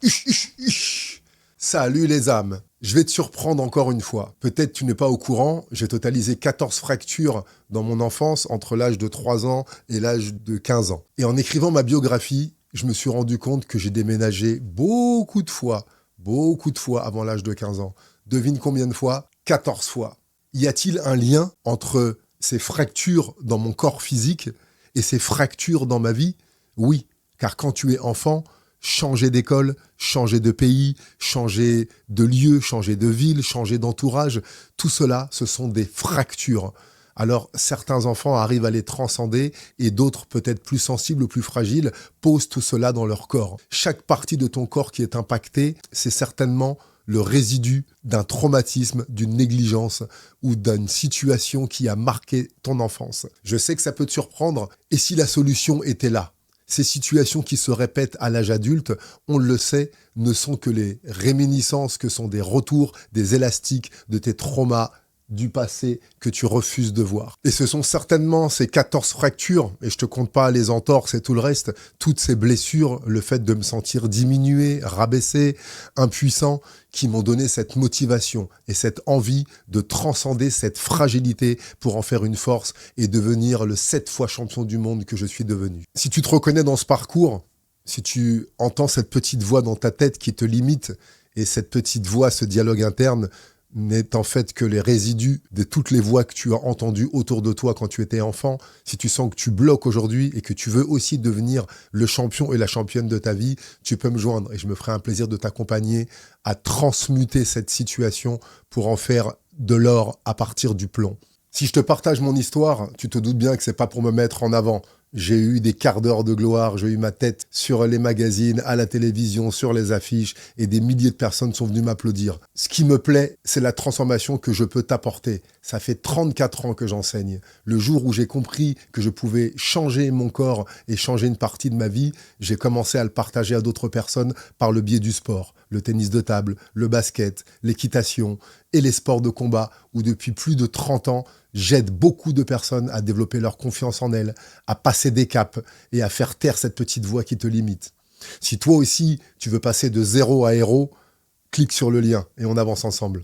Uch, uch, uch. Salut les âmes. Je vais te surprendre encore une fois. Peut-être tu n'es pas au courant, j'ai totalisé 14 fractures dans mon enfance entre l'âge de 3 ans et l'âge de 15 ans. Et en écrivant ma biographie, je me suis rendu compte que j'ai déménagé beaucoup de fois avant l'âge de 15 ans. Devine combien de fois? 14 fois. Y a-t-il un lien entre ces fractures dans mon corps physique et ces fractures dans ma vie? Oui, car quand tu es enfant, changer d'école, changer de pays, changer de lieu, changer de ville, changer d'entourage, tout cela, ce sont des fractures. Alors, certains enfants arrivent à les transcender et d'autres, peut-être plus sensibles ou plus fragiles, posent tout cela dans leur corps. Chaque partie de ton corps qui est impactée, c'est certainement le résidu d'un traumatisme, d'une négligence ou d'une situation qui a marqué ton enfance. Je sais que ça peut te surprendre, et si la solution était là? Ces situations qui se répètent à l'âge adulte, on le sait, ne sont que les réminiscences, que sont des retours, des élastiques de tes traumas du passé que tu refuses de voir. Et ce sont certainement ces 14 fractures, et je te compte pas les entorses et tout le reste, toutes ces blessures, le fait de me sentir diminué, rabaissé, impuissant, qui m'ont donné cette motivation et cette envie de transcender cette fragilité pour en faire une force et devenir le 7 fois champion du monde que je suis devenu. Si tu te reconnais dans ce parcours, si tu entends cette petite voix dans ta tête qui te limite, et cette petite voix, ce dialogue interne, n'est en fait que les résidus de toutes les voix que tu as entendues autour de toi quand tu étais enfant, si tu sens que tu bloques aujourd'hui et que tu veux aussi devenir le champion et la championne de ta vie, tu peux me joindre et je me ferai un plaisir de t'accompagner à transmuter cette situation pour en faire de l'or à partir du plomb. Si je te partage mon histoire, tu te doutes bien que c'est pas pour me mettre en avant. J'ai eu des quarts d'heure de gloire, j'ai eu ma tête sur les magazines, à la télévision, sur les affiches, et des milliers de personnes sont venues m'applaudir. Ce qui me plaît, c'est la transformation que je peux t'apporter. Ça fait 34 ans que j'enseigne. Le jour où j'ai compris que je pouvais changer mon corps et changer une partie de ma vie, j'ai commencé à le partager à d'autres personnes par le biais du sport. Le tennis de table, le basket, l'équitation et les sports de combat, où depuis plus de 30 ans, j'aide beaucoup de personnes à développer leur confiance en elles, à passer des caps et à faire taire cette petite voix qui te limite. Si toi aussi, tu veux passer de zéro à héros, clique sur le lien et on avance ensemble.